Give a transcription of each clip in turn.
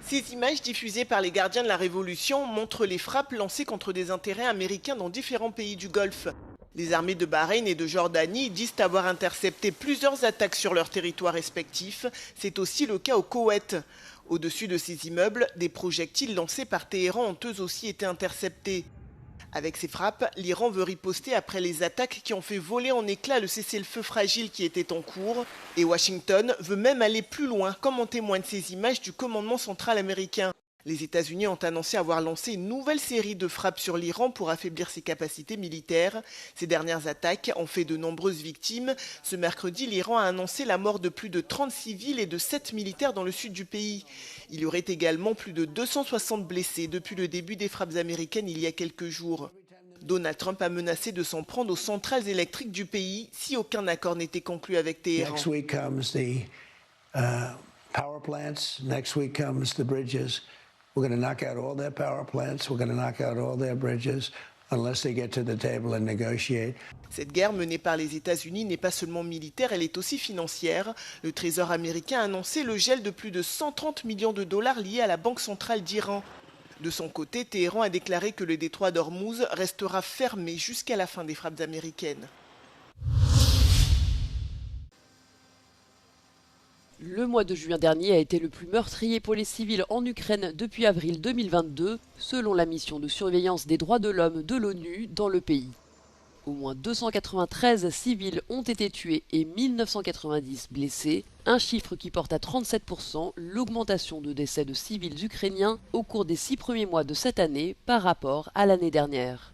Ces images diffusées par les gardiens de la Révolution montrent les frappes lancées contre des intérêts américains dans différents pays du Golfe. Les armées de Bahreïn et de Jordanie disent avoir intercepté plusieurs attaques sur leurs territoires respectifs. C'est aussi le cas au Koweït. Au-dessus de ces immeubles, des projectiles lancés par Téhéran ont eux aussi été interceptés. Avec ces frappes, l'Iran veut riposter après les attaques qui ont fait voler en éclats le cessez-le-feu fragile qui était en cours. Et Washington veut même aller plus loin, comme en témoignent ces images du commandement central américain. Les États-Unis ont annoncé avoir lancé une nouvelle série de frappes sur l'Iran pour affaiblir ses capacités militaires. Ces dernières attaques ont fait de nombreuses victimes. Ce mercredi, l'Iran a annoncé la mort de plus de 30 civils et de 7 militaires dans le sud du pays. Il y aurait également plus de 260 blessés depuis le début des frappes américaines il y a quelques jours. Donald Trump a menacé de s'en prendre aux centrales électriques du pays si aucun accord n'était conclu avec Téhéran. Next week comes the power plants. Next week comes the bridges. We're going to knock out all their power plants. We're going to knock out all their bridges unless they get to the table and negotiate. Cette guerre menée par les États-Unis n'est pas seulement militaire, elle est aussi financière. Le Trésor américain a annoncé le gel de plus de 130 millions de dollars liés à la Banque centrale d'Iran. De son côté, Téhéran a déclaré que le détroit d'Ormuz restera fermé jusqu'à la fin des frappes américaines. Le mois de juin dernier a été le plus meurtrier pour les civils en Ukraine depuis avril 2022, selon la mission de surveillance des droits de l'homme de l'ONU dans le pays. Au moins 293 civils ont été tués et 1990 blessés, un chiffre qui porte à 37% l'augmentation de décès de civils ukrainiens au cours des 6 premiers mois de cette année par rapport à l'année dernière.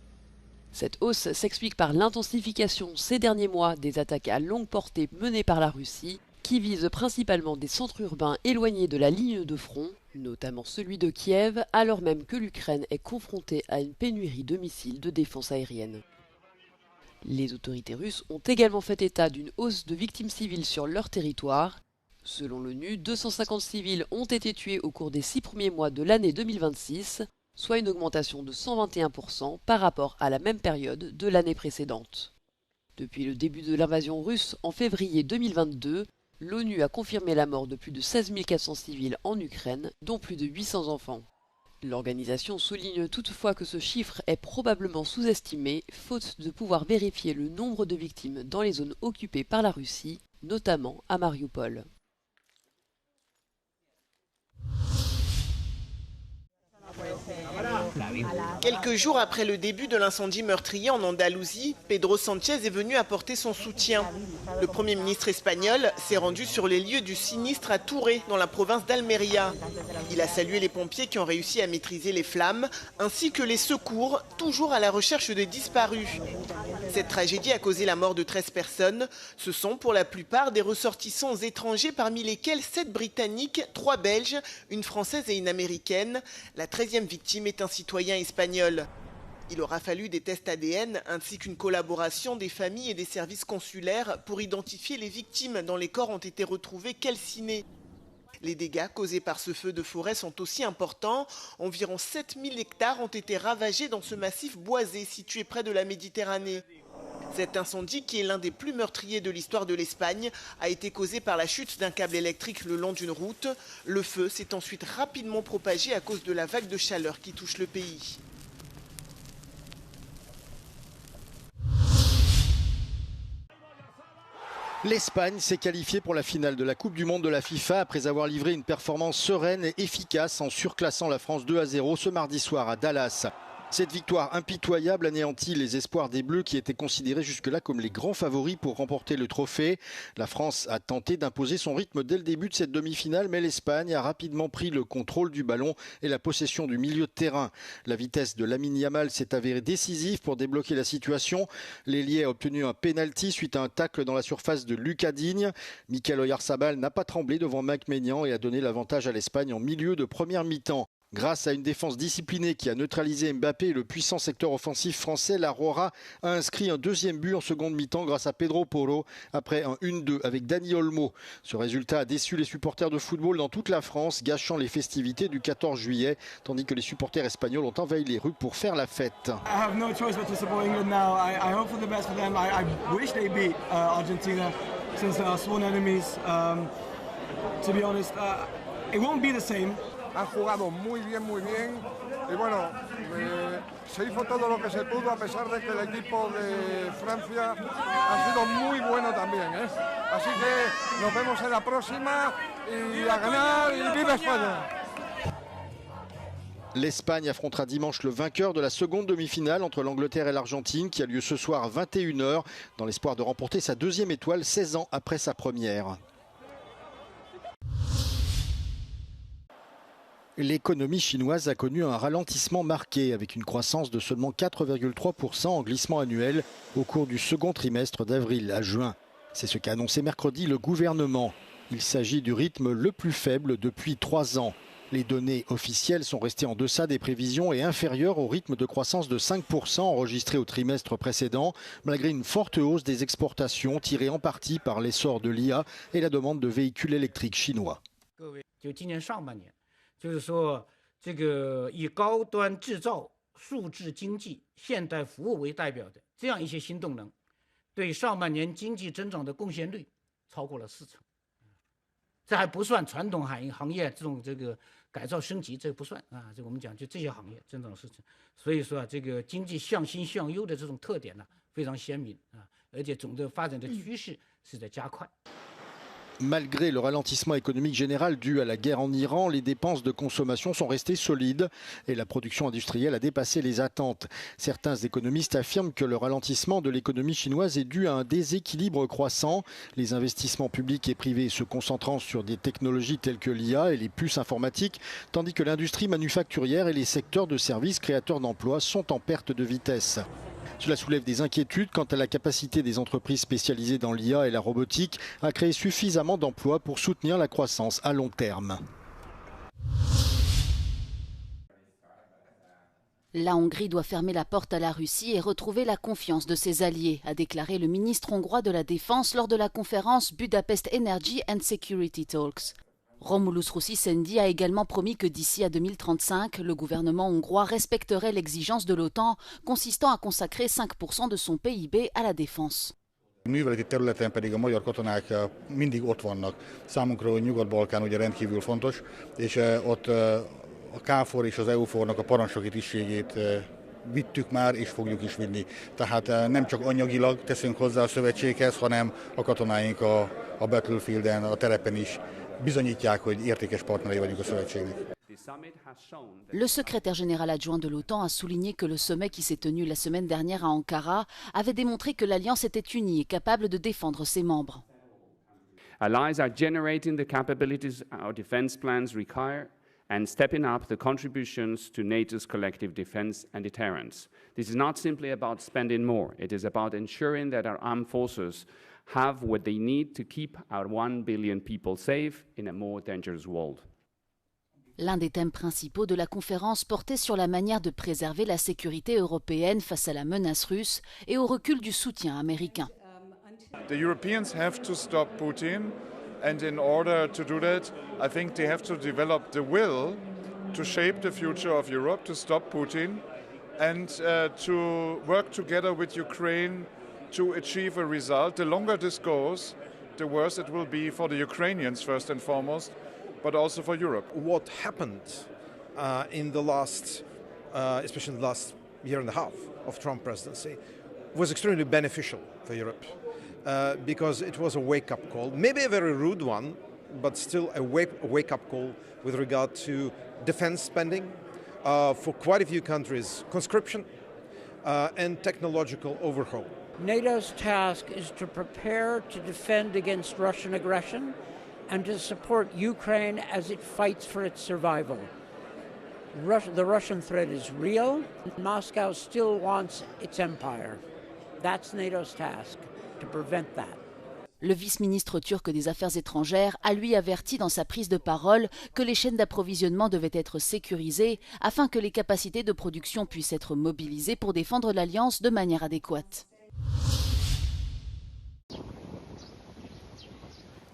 Cette hausse s'explique par l'intensification ces derniers mois des attaques à longue portée menées par la Russie, qui visent principalement des centres urbains éloignés de la ligne de front, notamment celui de Kiev, alors même que l'Ukraine est confrontée à une pénurie de missiles de défense aérienne. Les autorités russes ont également fait état d'une hausse de victimes civiles sur leur territoire. Selon l'ONU, 250 civils ont été tués au cours des 6 premiers mois de l'année 2026, soit une augmentation de 121% par rapport à la même période de l'année précédente. Depuis le début de l'invasion russe en février 2022, l'ONU a confirmé la mort de plus de 16 400 civils en Ukraine, dont plus de 800 enfants. L'organisation souligne toutefois que ce chiffre est probablement sous-estimé, faute de pouvoir vérifier le nombre de victimes dans les zones occupées par la Russie, notamment à Mariupol. Quelques jours après le début de l'incendie meurtrier en Andalousie, Pedro Sánchez est venu apporter son soutien. Le Premier ministre espagnol s'est rendu sur les lieux du sinistre à Touré, dans la province d'Almeria. Il a salué les pompiers qui ont réussi à maîtriser les flammes, ainsi que les secours, toujours à la recherche des disparus. Cette tragédie a causé la mort de 13 personnes. Ce sont pour la plupart des ressortissants étrangers, parmi lesquels 7 Britanniques, 3 Belges, une Française et une Américaine. La 13e victime est un citoyen espagnol. Il aura fallu des tests ADN ainsi qu'une collaboration des familles et des services consulaires pour identifier les victimes dont les corps ont été retrouvés calcinés. Les dégâts causés par ce feu de forêt sont aussi importants. Environ 7000 hectares ont été ravagés dans ce massif boisé situé près de la Méditerranée. Cet incendie, qui est l'un des plus meurtriers de l'histoire de l'Espagne, a été causé par la chute d'un câble électrique le long d'une route. Le feu s'est ensuite rapidement propagé à cause de la vague de chaleur qui touche le pays. L'Espagne s'est qualifiée pour la finale de la Coupe du Monde de la FIFA après avoir livré une performance sereine et efficace en surclassant la France 2-0 ce mardi soir à Dallas. Cette victoire impitoyable anéantit les espoirs des Bleus qui étaient considérés jusque-là comme les grands favoris pour remporter le trophée. La France a tenté d'imposer son rythme dès le début de cette demi-finale, mais l'Espagne a rapidement pris le contrôle du ballon et la possession du milieu de terrain. La vitesse de Lamine Yamal s'est avérée décisive pour débloquer la situation. L'ailier a obtenu un pénalty suite à un tacle dans la surface de Lucas Digne. Mikel Oyarzabal n'a pas tremblé devant Mike Maignan et a donné l'avantage à l'Espagne en milieu de première mi-temps. Grâce à une défense disciplinée qui a neutralisé Mbappé et le puissant secteur offensif français, la Rora a inscrit un deuxième but en seconde mi-temps grâce à Pedro Porro après un 1-2 avec Dani Olmo. Ce résultat a déçu les supporters de football dans toute la France, gâchant les festivités du 14 juillet, tandis que les supporters espagnols ont envahi les rues pour faire la fête. I have no choice but to support England now. I hope for the best for them. I wish they beat Argentina since they are sworn enemies. To be honest, it won't be the same. han jugado muy bien, y bueno, se hizo todo lo que se pudo a pesar de que el equipo de Francia ha sido muy bueno también, ¿eh? Así que nos vemos en la próxima y a ganar y viva España. L'Espagne affrontera dimanche le vainqueur de la seconde demi-finale entre l'Angleterre et l'Argentine qui a lieu ce soir à 21 h dans l'espoir de remporter sa deuxième étoile 16 ans après sa première. L'économie chinoise a connu un ralentissement marqué avec une croissance de seulement 4,3% en glissement annuel au cours du second trimestre d'avril à juin. C'est ce qu'a annoncé mercredi le gouvernement. Il s'agit du rythme le plus faible depuis 3 ans. Les données officielles sont restées en deçà des prévisions et inférieures au rythme de croissance de 5% enregistré au trimestre précédent, malgré une forte hausse des exportations tirée en partie par l'essor de l'IA et la demande de véhicules électriques chinois. 就是说，这个以高端制造、数字经济、现代服务为代表的这样一些新动能，对上半年经济增长的贡献率超过了40%。这还不算传统行业这个改造升级，这不算啊。这我们讲就这些行业增长40%。所以说啊，这个经济向新向优的这种特点呢，非常鲜明啊，而且总的发展的趋势是在加快。 Malgré le ralentissement économique général dû à la guerre en Iran, les dépenses de consommation sont restées solides et la production industrielle a dépassé les attentes. Certains économistes affirment que le ralentissement de l'économie chinoise est dû à un déséquilibre croissant, les investissements publics et privés se concentrant sur des technologies telles que l'IA et les puces informatiques, tandis que l'industrie manufacturière et les secteurs de services créateurs d'emplois sont en perte de vitesse. Cela soulève des inquiétudes quant à la capacité des entreprises spécialisées dans l'IA et la robotique à créer suffisamment d'emplois pour soutenir la croissance à long terme. La Hongrie doit fermer la porte à la Russie et retrouver la confiance de ses alliés, a déclaré le ministre hongrois de la Défense lors de la conférence Budapest Energy and Security Talks. Romulus Rossi-Sendi a également promis que d'ici à 2035, le gouvernement hongrois respecterait l'exigence de l'OTAN consistant à consacrer 5% de son PIB à la défense. Műveleti területen pedig a magyar katonák mindig ott vannak. Számunkra a Nyugat-Balkán ugye rendkívül fontos, és ott a KFOR és az EUFOR-nak a parancsnoki tisztségét vittük már, és fogjuk is vinni. Tehát nem csak anyagilag teszünk hozzá a szövetséghez, hanem a katonáink a battlefielden, a terepen is bizonyítják, hogy értékes partnerei vagyunk a szövetségnek. Le secrétaire général adjoint de l'OTAN a souligné que le sommet qui s'est tenu la semaine dernière à Ankara avait démontré que l'Alliance était unie et capable de défendre ses membres. Allies are generating the capabilities our defense plans require and stepping up the contributions to NATO's collective defense and deterrence. This is not simply about spending more. It is about ensuring that our armed forces have what they need to keep our 1 billion people safe in a more dangerous world. L'un des thèmes principaux de la conférence portait sur la manière de préserver la sécurité européenne face à la menace russe et au recul du soutien américain. The Europeans have to stop Putin, and in order to do that, I think they have to develop the will to shape the future of Europe, to stop Putin, and to work together with Ukraine to achieve a result. The longer this goes, the worse it will be for the Ukrainians first and foremost, but also for Europe. What happened in the last, especially in the last year and a half of Trump presidency, was extremely beneficial for Europe because it was a wake-up call, maybe a very rude one, but still a wake-up call with regard to defense spending for quite a few countries, conscription and technological overhaul. NATO's task is to prepare to defend against Russian aggression and to support Ukraine as it fights for its survival. The Russian threat is real. Moscow still wants its empire. That's NATO's task, to prevent that. Le vice-ministre turc des Affaires étrangères a lui averti dans sa prise de parole que les chaînes d'approvisionnement devaient être sécurisées afin que les capacités de production puissent être mobilisées pour défendre l'Alliance de manière adéquate.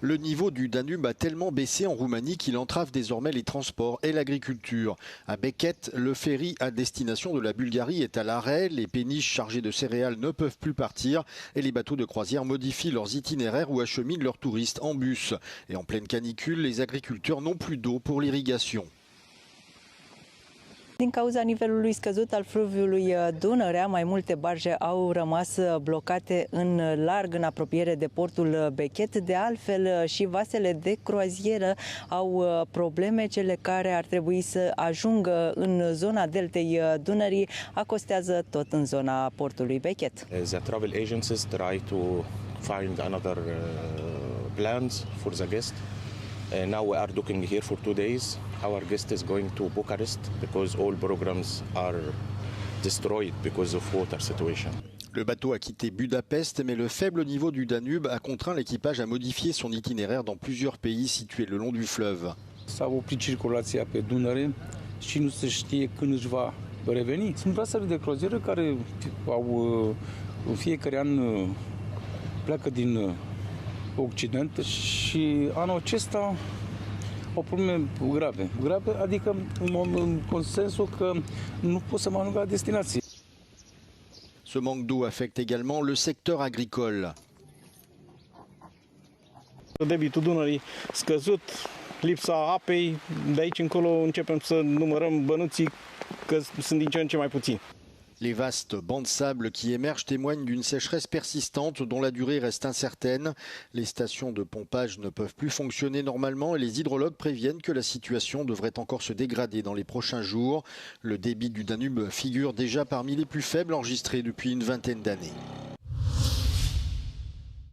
Le niveau du Danube a tellement baissé en Roumanie qu'il entrave désormais les transports et l'agriculture. À Beket, le ferry à destination de la Bulgarie est à l'arrêt, les péniches chargées de céréales ne peuvent plus partir et les bateaux de croisière modifient leurs itinéraires ou acheminent leurs touristes en bus. Et en pleine canicule, les agriculteurs n'ont plus d'eau pour l'irrigation. Din cauza nivelului scăzut al fluviului Dunărea, mai multe barje au rămas blocate în larg în apropiere de portul Bechet. De altfel, și vasele de croazieră au probleme. Cele care ar trebui să ajungă în zona deltei Dunării acostează tot în zona portului Bechet. The travel agencies try to find another plans for the guest. Now we are looking here for 2 days. Our guest is going to Bucharest because all programs are destroyed because of water situation. Le bateau a quitté Budapest, mais le faible niveau du Danube a contraint l'équipage à modifier son itinéraire dans plusieurs pays situés le long du fleuve. S-a oprit circulația pe Dunăre și nu se știe când își va reveni. Sunt vasele de croazieră care au în fiecare an pleacă din Occident și anul acesta au probleme grave, adică în consensul că nu pot să mă ajung la destinație. Ce manque d'eau affecte également le secteur agricole. Debitul Dunării scăzut, lipsa apei, de aici încolo începem să numărăm bănuții că sunt din ce în ce mai puțini. Les vastes bancs de sable qui émergent témoignent d'une sécheresse persistante dont la durée reste incertaine. Les stations de pompage ne peuvent plus fonctionner normalement et les hydrologues préviennent que la situation devrait encore se dégrader dans les prochains jours. Le débit du Danube figure déjà parmi les plus faibles enregistrés depuis une vingtaine d'années.